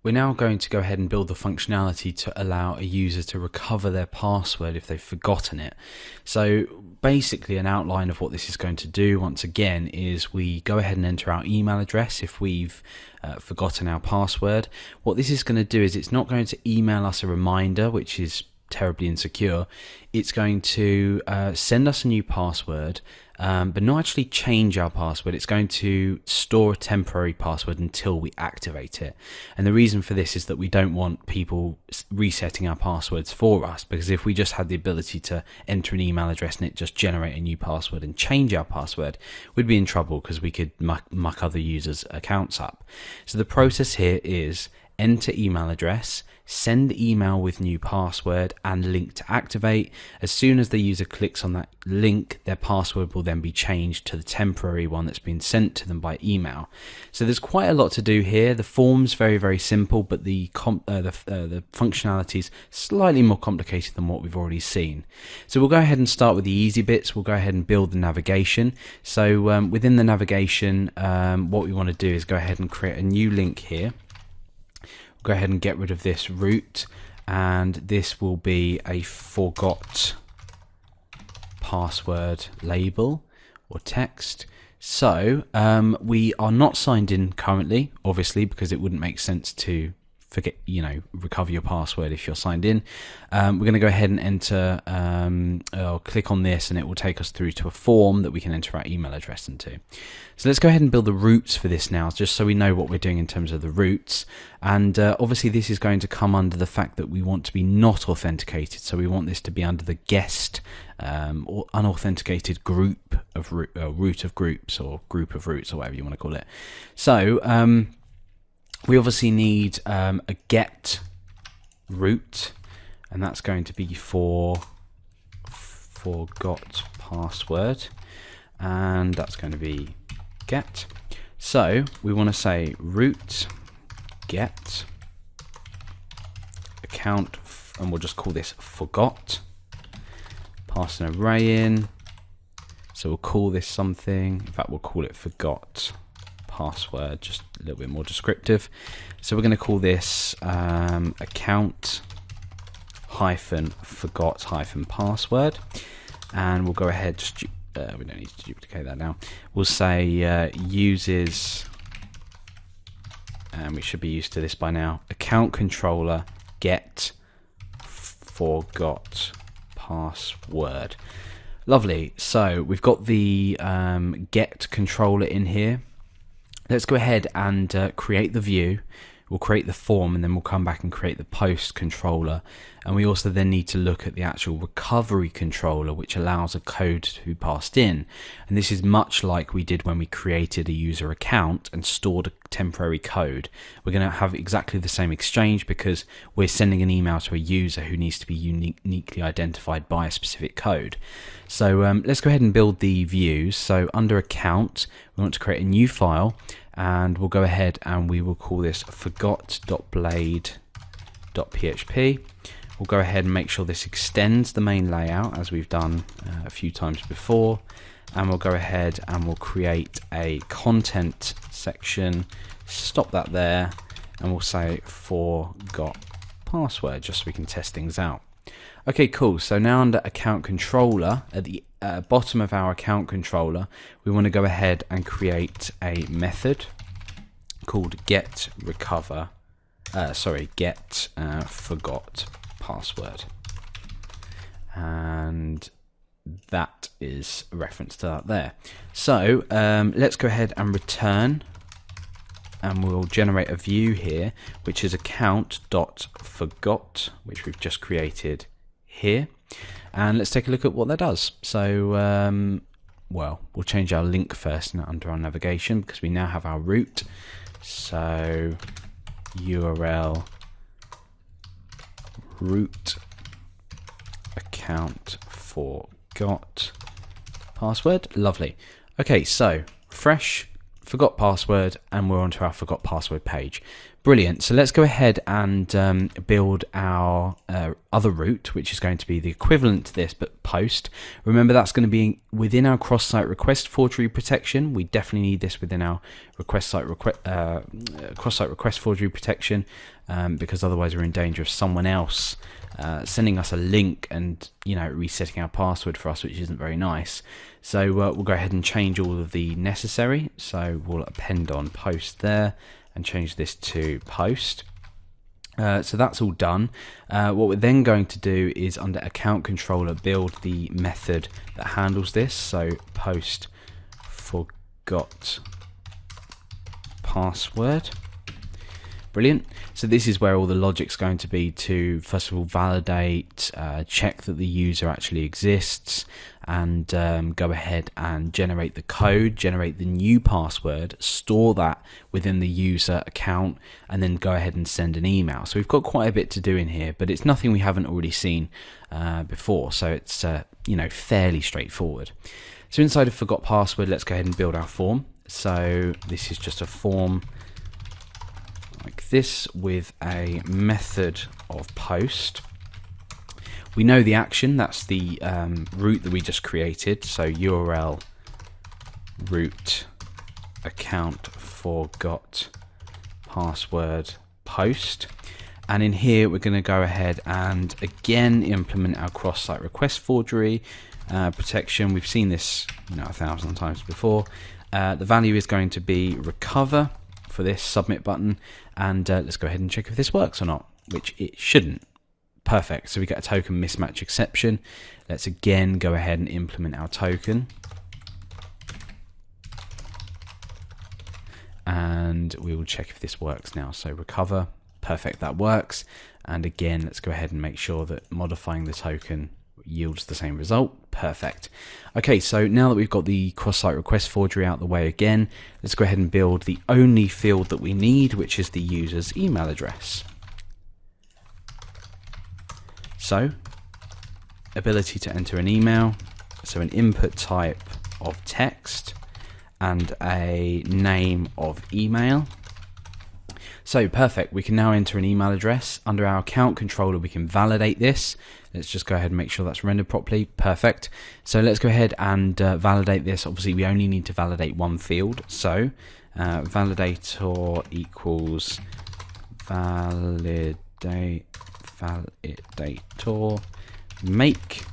we're now going to go ahead and build the functionality to allow a user to recover their password if they've forgotten it. So basically an outline of what this is going to do once again is we go ahead and enter our email address if we've forgotten our password. What this is going to do is it's not going to email us a reminder, which is terribly insecure. It's going to send us a new password, but not actually change our password. It's going to store a temporary password until we activate it. And the reason for this is that we don't want people resetting our passwords for us, because if we just had the ability to enter an email address and it just generate a new password and change our password, we'd be in trouble because we could muck other users' accounts up. So the process here is enter email address, send the email with new password and link to activate. As soon as the user clicks on that link, their password will then be changed to the temporary one that's been sent to them by email. So there's quite a lot to do here. The form's very, very simple, but the functionality is slightly more complicated than what we've already seen. So we'll go ahead and start with the easy bits. We'll go ahead and build the navigation. So within the navigation, what we want to do is go ahead and create a new link here. Go ahead and get rid of this root, and this will be a forgot password label or text. So we are not signed in currently, obviously, because it wouldn't make sense to recover your password if you're signed in. We're going to go ahead and enter, or click on this, and it will take us through to a form that we can enter our email address into. So let's go ahead and build the roots for this now, just so we know what we're doing in terms of the roots. And obviously this is going to come under the fact that we want to be not authenticated. So we want this to be under the guest or unauthenticated group of root of groups, or group of roots, or whatever you want to call it. So we obviously need a get root, and that's going to be for forgot password, and that's going to be get. So we want to say root get account, and we'll just call this forgot. Pass an array in, so we'll call this something. In fact, we'll call it forgot password, just a little bit more descriptive. So we're going to call this account hyphen forgot hyphen password, and we'll go ahead, we don't need to duplicate that now. We'll say uses, and we should be used to this by now, account controller get forgot password. Lovely. So we've got the get controller in here. Let's go ahead and create the view. We'll create the form, and then we'll come back and create the post controller. And we also then need to look at the actual recovery controller, which allows a code to be passed in. And this is much like we did when we created a user account and stored a temporary code. We're going to have exactly the same exchange because we're sending an email to a user who needs to be uniquely identified by a specific code. So let's go ahead and build the views. So under account, we want to create a new file, and we'll go ahead and we will call this forgot.blade.php. We'll go ahead and make sure this extends the main layout as we've done a few times before, and we'll go ahead and we'll create a content section, stop that there, and we'll say forgot password just so we can test things out. Okay, cool. So now under account controller, at the bottom of our account controller, we want to go ahead and create a method called get forgot password, and that is a reference to that there. So let's go ahead and return, and we'll generate a view here which is account.forgot, which we've just created here, and let's take a look at what that does. So well, we'll change our link first under our navigation because we now have our root. So URL root account forgot password. Lovely. Okay, so fresh forgot password, and we're onto our forgot password page. Brilliant. So let's go ahead and build our other route, which is going to be the equivalent to this, but post. Remember, that's going to be within our cross-site request forgery protection. We definitely need this within our cross-site request forgery protection, because otherwise we're in danger of someone else sending us a link and resetting our password for us, which isn't very nice. So we'll go ahead and change all of the necessary. So we'll append on post there and change this to post. So that's all done. What we're then going to do is under account controller build the method that handles this. So post forgot password. Brilliant. So this is where all the logic's going to be to first of all validate, check that the user actually exists, and go ahead and generate the code, generate the new password, store that within the user account, and then go ahead and send an email. So we've got quite a bit to do in here, but it's nothing we haven't already seen before, so it's fairly straightforward. So inside of forgot password, let's go ahead and build our form. So this is just a form like this with a method of post. We know the action, that's the route that we just created. So URL route account forgot password post. And in here we're going to go ahead and again implement our cross-site request forgery protection. We've seen this 1,000 times before. The value is going to be recover for this submit button, and let's go ahead and check if this works or not, which it shouldn't. Perfect. So we get a token mismatch exception. Let's again go ahead and implement our token, and we will check if this works now. So recover. Perfect, that works. And again, let's go ahead and make sure that modifying the token yields the same result. Perfect. Okay, so now that we've got the cross-site request forgery out the way again, let's go ahead and build the only field that we need, which is the user's email address. So, ability to enter an email, so an input type of text and a name of email. So perfect, we can now enter an email address. Under our account controller we can validate this. Let's just go ahead and make sure that's rendered properly. Perfect. So let's go ahead and validate this. Obviously we only need to validate one field. So validator equals validator make.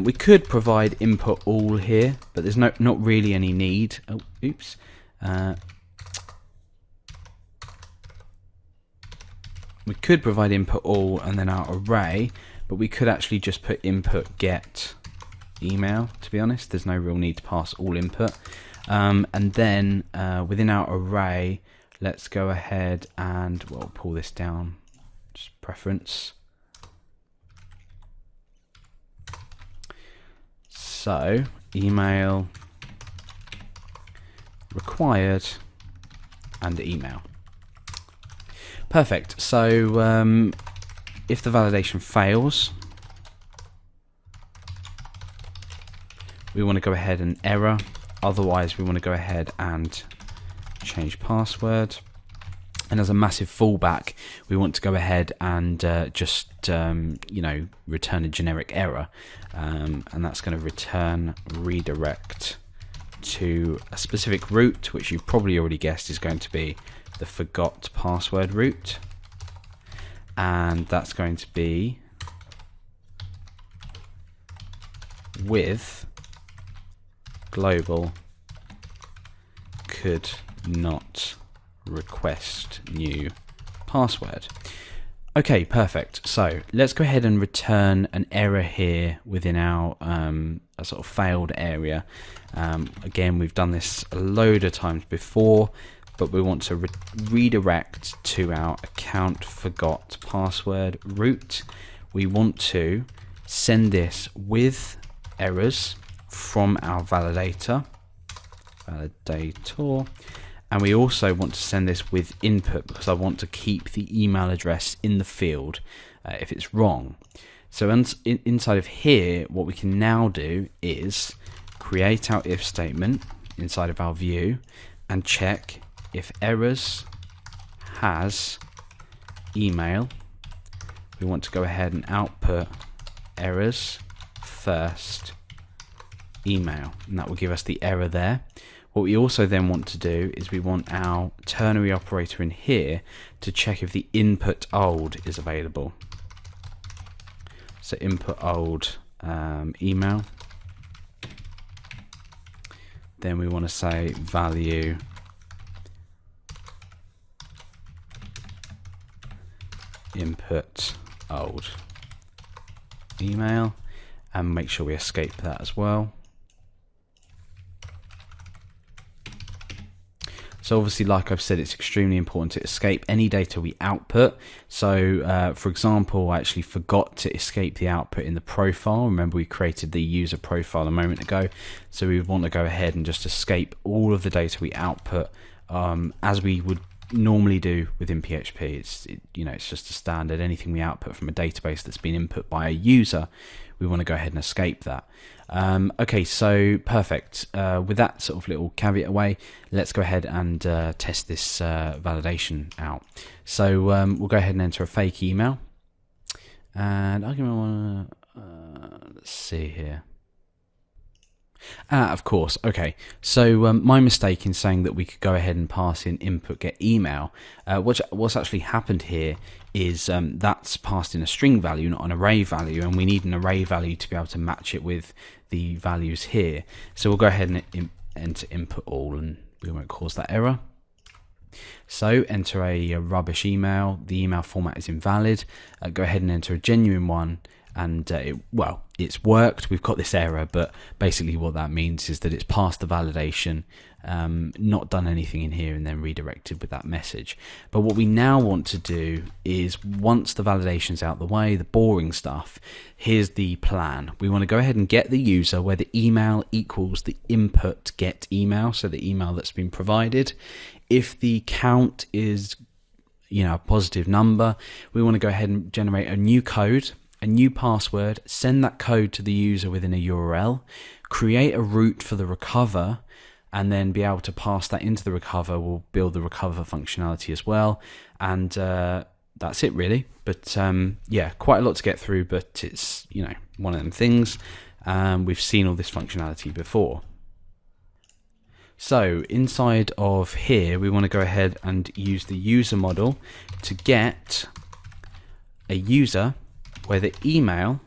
We could provide input all here, but there's not really any need. Oh, oops. We could provide input all and then our array, but we could actually just put input get email. To be honest, there's no real need to pass all input. And then within our array, let's go ahead and pull this down. Just preference. So email required and email. Perfect. So if the validation fails, we want to go ahead and error. Otherwise, we want to go ahead and change password. And as a massive fallback, we want to go ahead and just return a generic error, and that's going to return redirect to a specific route, which you probably already guessed is going to be the forgot password route, and that's going to be with global could not request new password. Okay, perfect. So let's go ahead and return an error here within our a sort of failed area. Again, we've done this a load of times before, but we want to redirect to our account forgot password route. We want to send this with errors from our validator, and we also want to send this with input because I want to keep the email address in the field if it's wrong. So inside of here, what we can now do is create our if statement inside of our view and check if errors has email, we want to go ahead and output errors first email, and that will give us the error there. What we also then want to do is we want our ternary operator in here to check if the input old is available. So input old email. Then we want to say value input old email, and make sure we escape that as well. So obviously, like I've said, it's extremely important to escape any data we output. So for example, I actually forgot to escape the output in the profile. Remember, we created the user profile a moment ago. So we would want to go ahead and just escape all of the data we output as we would normally do within PHP. It's just a standard. Anything we output from a database that's been input by a user, we want to go ahead and escape that. Okay, so perfect. With that sort of little caveat away, let's go ahead and test this validation out. So we'll go ahead and enter a fake email, and I'm going to let's see here. Of course. Okay, so my mistake in saying that we could go ahead and pass in input get email. What's actually happened here is that's passed in a string value, not an array value, and we need an array value to be able to match it with the values here. So we'll go ahead and enter input all, and we won't cause that error. So enter a rubbish email. The email format is invalid. Go ahead and enter a genuine one. And it's worked. We've got this error, but basically what that means is that it's passed the validation, not done anything in here, and then redirected with that message. But what we now want to do is, once the validation's out the way, the boring stuff, here's the plan. We want to go ahead and get the user where the email equals the input get email, so the email that's been provided. If the count is a positive number, we want to go ahead and generate a new code, a new password, send that code to the user within a URL, create a route for the recover, and then be able to pass that into the recover. We'll build the recover functionality as well, and that's it really. But yeah, quite a lot to get through, but it's one of them things. We've seen all this functionality before. So inside of here, we want to go ahead and use the user model to get a user where the email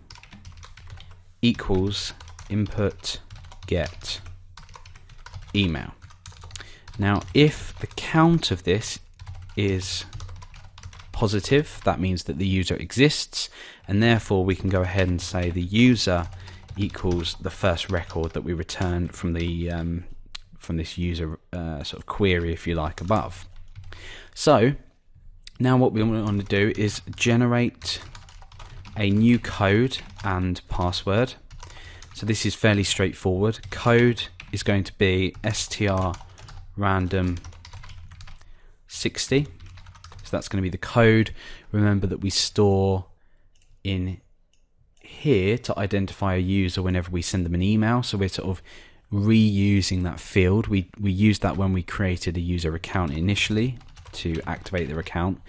equals input get email. Now, if the count of this is positive, that means that the user exists, and therefore we can go ahead and say the user equals the first record that we return from the from this user sort of query, if you like, above. So now what we want to do is generate a new code and password. So this is fairly straightforward. Code is going to be str random 60. So that's going to be the code. Remember that we store in here to identify a user whenever we send them an email. So we're sort of reusing that field. We used that when we created a user account initially to activate their account.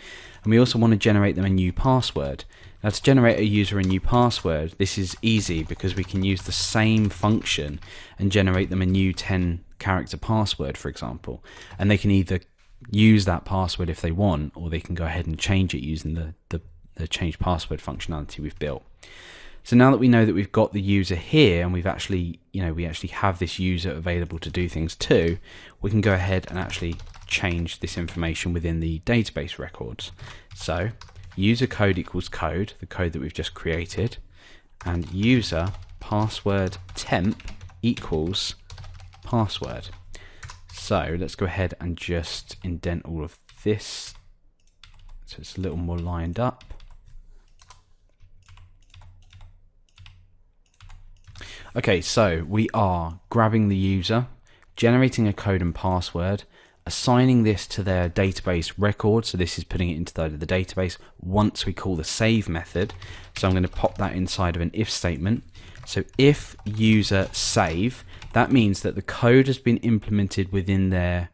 And we also want to generate them a new password. Now, to generate a user a new password, this is easy because we can use the same function and generate them a new 10-character password, for example. And they can either use that password if they want, or they can go ahead and change it using the change password functionality we've built. So now that we know that we've got the user here, and we actually have this user available to do things too, we can go ahead and actually change this information within the database records. So user code equals code, the code that we've just created, and user password temp equals password. So let's go ahead and just indent all of this so it's a little more lined up. Okay, so we are grabbing the user, generating a code and password, assigning this to their database record. So this is putting it into the database once we call the save method. So I'm going to pop that inside of an if statement. So if user save, that means that the code has been implemented within their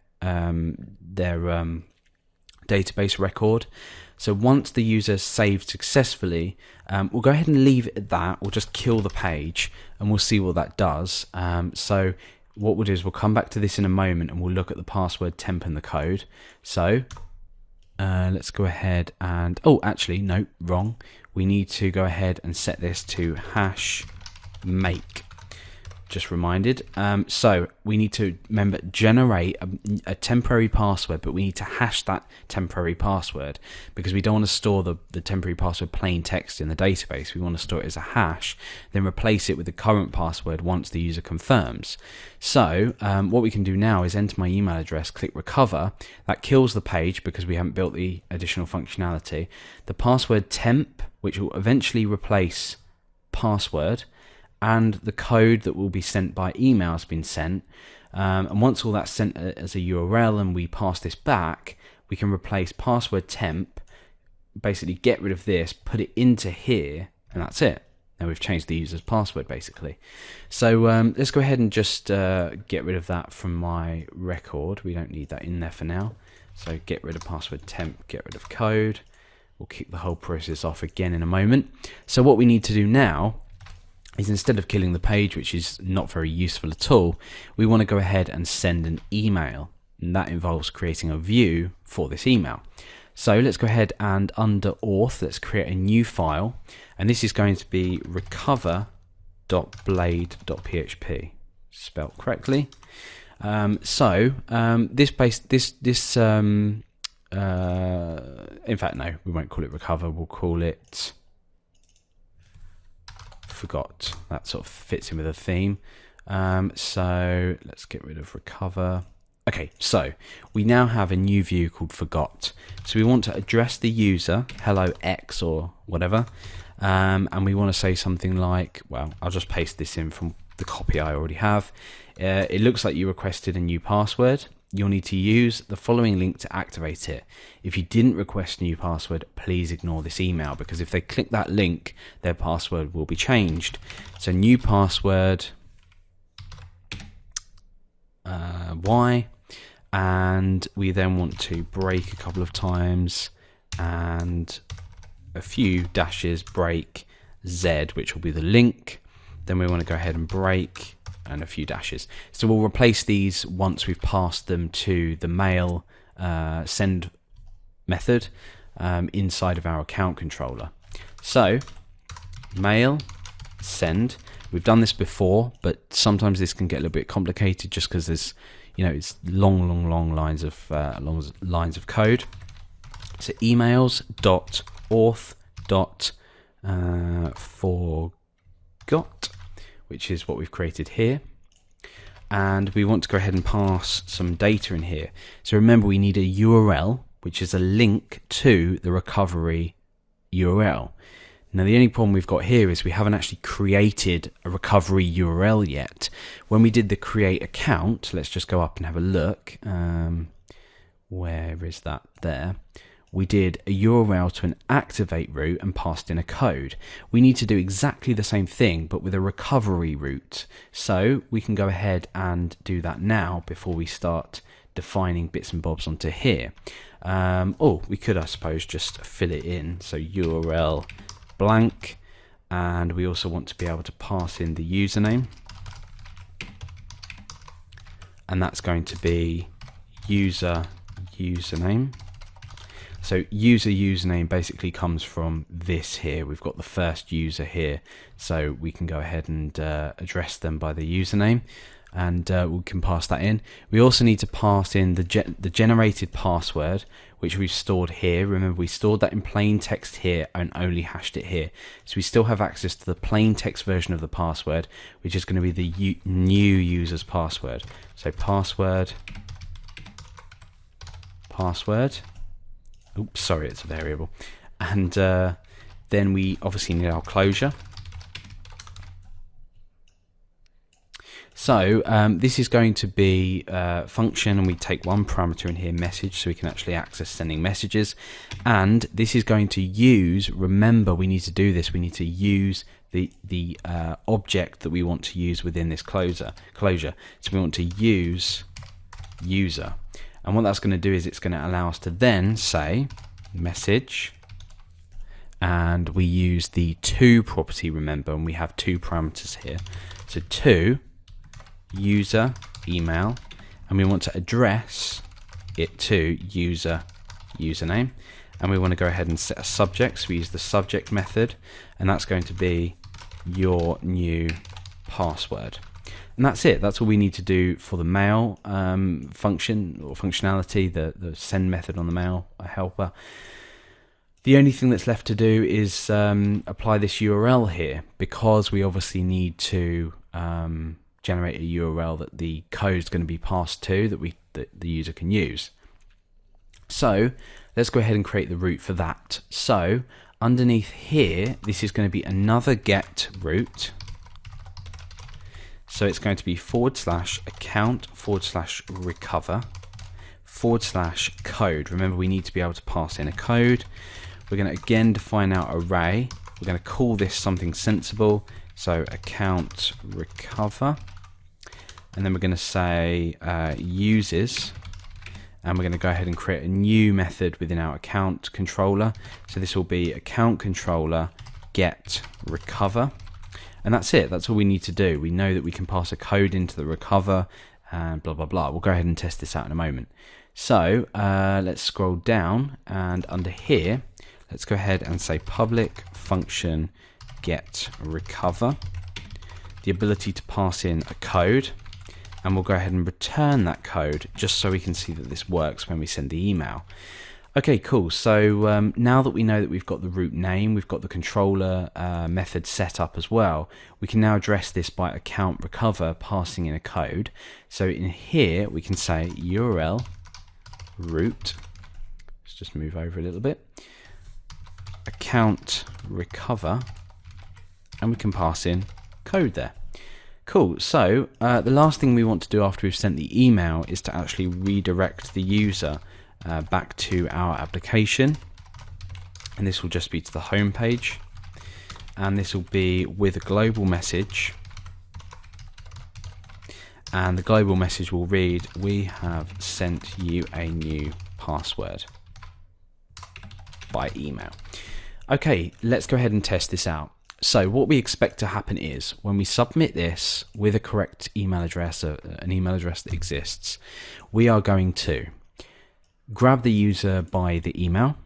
database record. So once the user saved successfully, we'll go ahead and leave it at that. We'll just kill the page and we'll see what that does. So what we'll do is we'll come back to this in a moment and we'll look at the password temp and the code. So let's go ahead and, oh, actually, no, wrong. We need to go ahead and set this to hash make. Just reminded. So we need to, remember, generate a temporary password, but we need to hash that temporary password because we don't want to store the temporary password plain text in the database. We want to store it as a hash, then replace it with the current password once the user confirms. So what we can do now is enter my email address, click recover. That kills the page because we haven't built the additional functionality. The password temp, which will eventually replace password, and the code that will be sent by email has been sent. And once all that's sent as a URL and we pass this back, we can replace password temp, basically get rid of this, put it into here, and that's it. Now we've changed the user's password basically. So let's go ahead and just get rid of that from my record. We don't need that in there for now. So get rid of password temp, get rid of code. We'll kick the whole process off again in a moment. So what we need to do now is, instead of killing the page, which is not very useful at all, we want to go ahead and send an email. And that involves creating a view for this email. So let's go ahead and under auth, let's create a new file. And this is going to be recover.blade.php, spelled correctly. In fact, no, we won't call it recover. We'll call it forgot. That sort of fits in with the theme. So let's get rid of recover. Okay, so we now have a new view called forgot. So we want to address the user, hello X or whatever, and we want to say something like, well, I'll just paste this in from the copy I already have. It looks like you requested a new password. You'll need to use the following link to activate it. If you didn't request a new password, please ignore this email, because if they click that link, their password will be changed. So new password Y, and we then want to break a couple of times and a few dashes, break Z, which will be the link. Then we want to go ahead and break and a few dashes. So we'll replace these once we've passed them to the mail send method inside of our account controller. So mail send, we've done this before, but sometimes this can get a little bit complicated just because there's, it's long lines of code. So emails dot auth dot forgot, which is what we've created here. And we want to go ahead and pass some data in here. So remember, we need a URL, which is a link to the recovery URL. Now, the only problem we've got here is we haven't actually created a recovery URL yet. When we did the create account, let's just go up and have a look. Where is that? There. We did a URL to an activate route and passed in a code. We need to do exactly the same thing, but with a recovery route. So we can go ahead and do that now before we start defining bits and bobs onto here. We could, I suppose, just fill it in. So URL blank, and we also want to be able to pass in the username. And that's going to be username. So user username basically comes from this here. We've got the first user here, so we can go ahead and address them by the username, and we can pass that in. We also need to pass in the generated password, which we've stored here. Remember, we stored that in plain text here and only hashed it here. So we still have access to the plain text version of the password, which is going to be the new user's password. So password. Oops, sorry, it's a variable. And then we obviously need our closure. So this is going to be a function, and we take one parameter in here, message, so we can actually access sending messages. And this is going to use, remember, we need to do this, we need to use the object that we want to use within this closure. So we want to use user. And what that's going to do is it's going to allow us to then say message, and we use the to property, remember, and we have two parameters here. So to user email, and we want to address it to user username, and we want to go ahead and set a subject. So we use the subject method, and that's going to be your new password. And that's it. That's all we need to do for the mail function or functionality, the send method on the mail helper. The only thing that's left to do is apply this URL here, because we obviously need to generate a URL that the code is going to be passed to, that the user can use. So let's go ahead and create the route for that. So underneath here, this is going to be another get route. So it's going to be /account/recover/code. Remember, we need to be able to pass in a code. We're going to again define our array. We're going to call this something sensible. So account recover. And then we're going to say uses. And we're going to go ahead and create a new method within our account controller. So this will be account controller get recover. And that's it. That's all we need to do. We know that we can pass a code into the recover and blah, blah, blah. We'll go ahead and test this out in a moment. So let's scroll down, and under here, let's go ahead and say public function get recover, the ability to pass in a code, and we'll go ahead and return that code just so we can see that this works when we send the email. Okay, cool. So now that we know that we've got the route name, we've got the controller method set up as well, we can now address this by account recover passing in a code. So in here, we can say URL route. Let's just move over a little bit. Account recover, and we can pass in code there. Cool. So the last thing we want to do after we've sent the email is to actually redirect the user back to our application, and this will just be to the home page, and this will be with a global message, and the global message will read, we have sent you a new password by email. Okay, let's go ahead and test this out. So what we expect to happen is when we submit this with a correct email address, an email address that exists, we are going to grab the user by the email.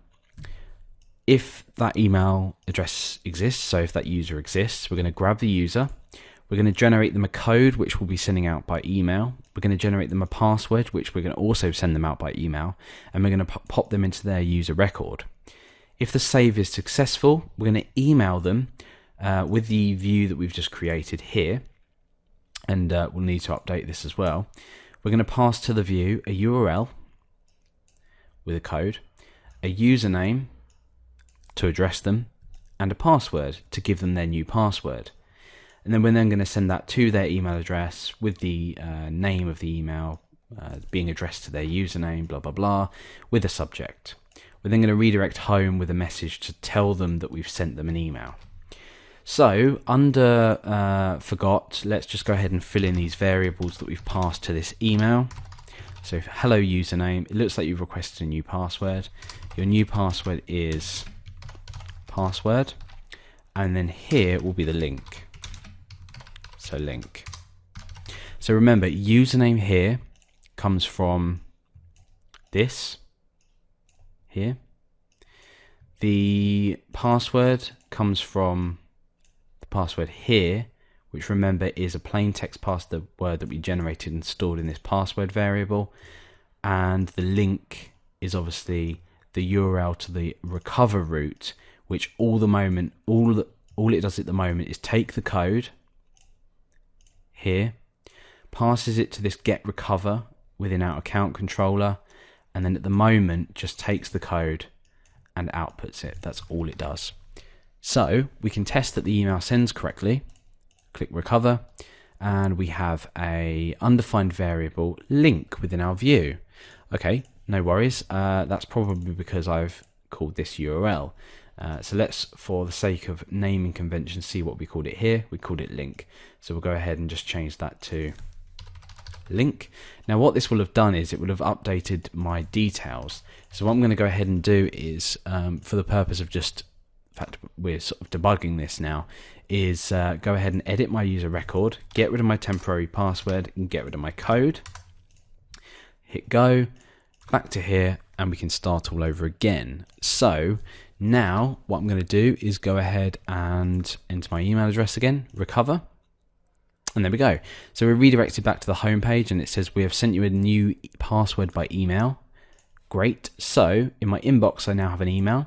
If that email address exists, so if that user exists, we're going to grab the user. We're going to generate them a code, which we'll be sending out by email. We're going to generate them a password, which we're going to also send them out by email. And we're going to pop them into their user record. If the save is successful, we're going to email them with the view that we've just created here. And we'll need to update this as well. We're going to pass to the view a URL with a code, a username to address them, and a password to give them their new password. And then we're then going to send that to their email address with the name of the email being addressed to their username, blah, blah, blah, with a subject. We're then going to redirect home with a message to tell them that we've sent them an email. So under forgot, let's just go ahead and fill in these variables that we've passed to this email. So hello username, it looks like you've requested a new password. Your new password is password, and then here will be the link. So link. So remember, username here comes from this here. The password comes from the password here, which remember is a plain text password that we generated and stored in this password variable. And the link is obviously the URL to the recover route, which all it does at the moment is take the code here, passes it to this get recover within our account controller, and then at the moment just takes the code and outputs it. That's all it does. So we can test that the email sends correctly. Click recover, and we have a undefined variable link within our view. Okay, no worries. That's probably because I've called this URL. So let's, for the sake of naming convention, see what we called it here. We called it link. So we'll go ahead and just change that to link. Now what this will have done is it will have updated my details. So what I'm going to go ahead and do is, for the purpose of just, in fact we're sort of debugging this now, is go ahead and edit my user record, get rid of my temporary password and get rid of my code. Hit go, back to here, and we can start all over again. So now what I'm going to do is go ahead and enter my email address again, recover, and there we go. So we're redirected back to the home page and it says we have sent you a new password by email. Great. So in my inbox I now have an email.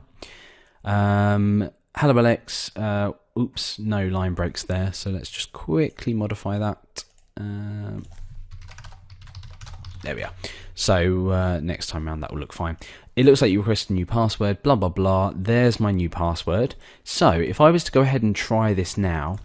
Hello Alex, oops, no line breaks there, so let's just quickly modify that. There we are. So next time around that will look fine. It looks like you requested a new password, blah blah blah. There's my new password. So if I was to go ahead and try this now,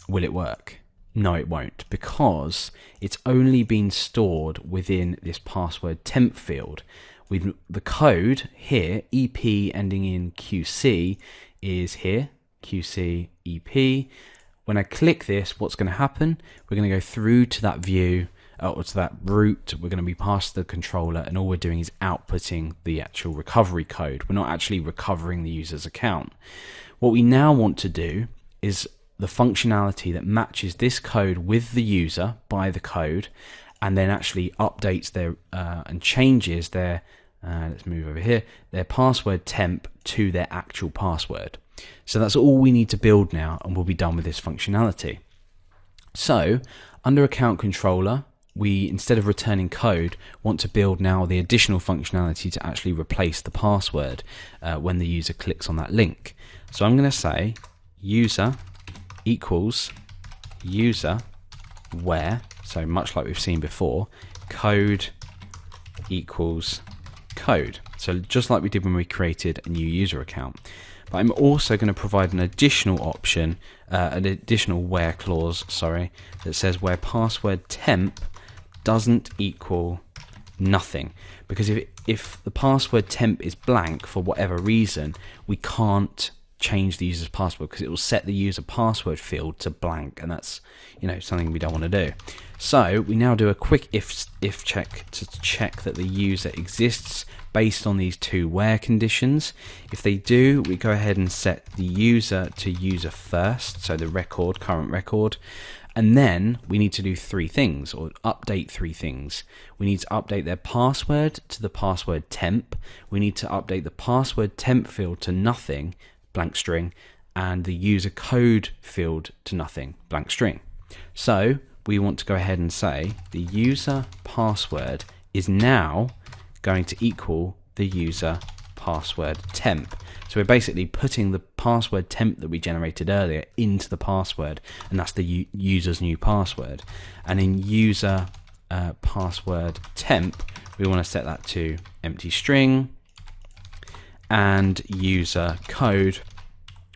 will it work? No, it won't, because it's only been stored within this password temp field. With the code here, EP ending in QC is here, QC EP. When I click this, what's going to happen? We're going to go through to that view, or to that route. We're going to be past the controller, and all we're doing is outputting the actual recovery code. We're not actually recovering the user's account. What we now want to do is the functionality that matches this code with the user by the code, and then actually updates their and changes their let's move over here, their password temp to their actual password. So that's all we need to build now, and we'll be done with this functionality. So under account controller, we, instead of returning code, want to build now the additional functionality to actually replace the password when the user clicks on that link. So I'm going to say user equals user where, so much like we've seen before, code equals code. So just like we did when we created a new user account. But I'm also going to provide an additional option, an additional where clause, sorry, that says where password temp doesn't equal nothing. Because if the password temp is blank for whatever reason, we can't change the user's password, because it will set the user password field to blank, and that's, you know, something we don't want to do. So we now do a quick if check to check that the user exists based on these two where conditions. If they do, we go ahead and set the user to user first, so the record, current record, and then we need to do three things, or update three things. We need to update their password to the password temp. We need to update the password temp field to nothing, blank string, and the user code field to nothing, blank string. So we want to go ahead and say the user password is now going to equal the user password temp. So we're basically putting the password temp that we generated earlier into the password, and that's the user's new password. And in user password temp, we want to set that to empty string. And user code,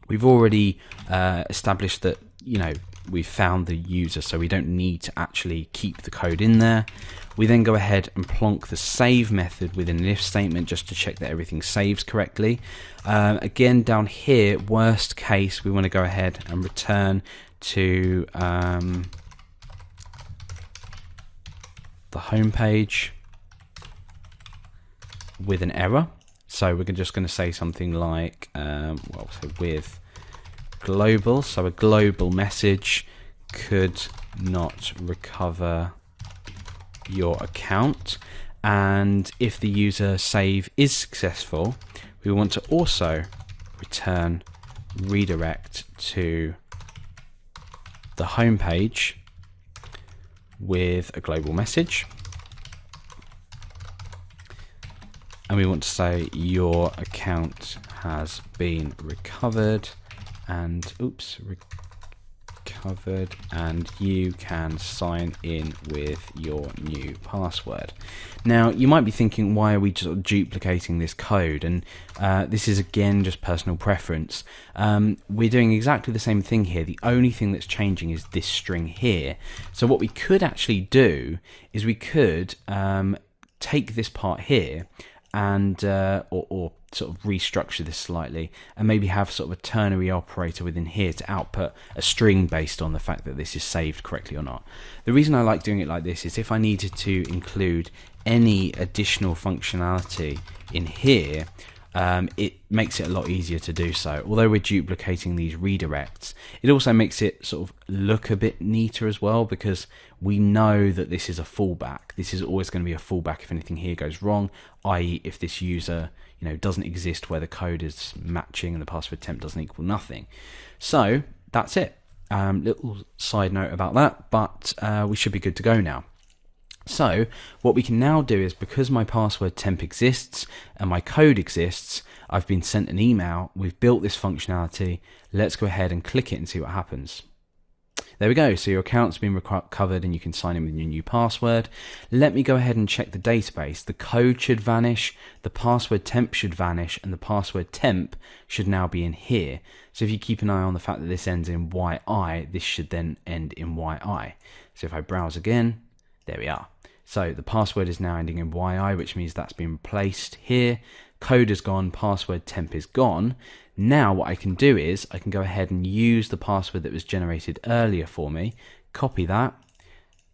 we've already established that, you know, we've found the user, so we don't need to actually keep the code in there. We then go ahead and plonk the save method within an if statement just to check that everything saves correctly. Again, down here, worst case, we want to go ahead and return to the home page with an error. So we're just going to say something like, well, so with global, so a global message could not recover your account. And if the user save is successful, we want to also return redirect to the home page with a global message. And we want to say your account has been recovered, and recovered, and you can sign in with your new password. Now you might be thinking, why are we just duplicating this code? And this is again just personal preference. We're doing exactly the same thing here. The only thing that's changing is this string here. So what we could actually do is we could take this part here and or sort of restructure this slightly and maybe have sort of a ternary operator within here to output a string based on the fact that this is saved correctly or not. The reason I like doing it like this is if I needed to include any additional functionality in here, it makes it a lot easier to do so. Although we're duplicating these redirects, it also makes it sort of look a bit neater as well, because we know that this is a fallback. This is always going to be a fallback if anything here goes wrong, i.e. if this user doesn't exist where the code is matching and the password temp doesn't equal nothing. So that's it. Little side note about that, but we should be good to go now. So what we can now do is, because my password temp exists and my code exists, I've been sent an email, we've built this functionality, let's go ahead and click it and see what happens. There we go, so your account's been recovered and you can sign in with your new password. Let me go ahead and check the database. The code should vanish, the password temp should vanish, and the password temp should now be in here. So if you keep an eye on the fact that this ends in YI, this should then end in YI. So if I browse again, there we are. So the password is now ending in YI, which means that's been replaced here. Code is gone, password temp is gone. Now what I can do is I can go ahead and use the password that was generated earlier for me, copy that,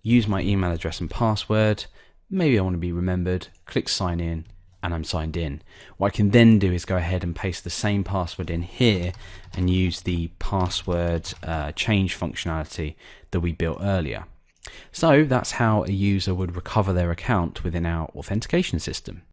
use my email address and password, maybe I want to be remembered, click sign in, and I'm signed in. What I can then do is go ahead and paste the same password in here and use the password change functionality that we built earlier. So that's how a user would recover their account within our authentication system.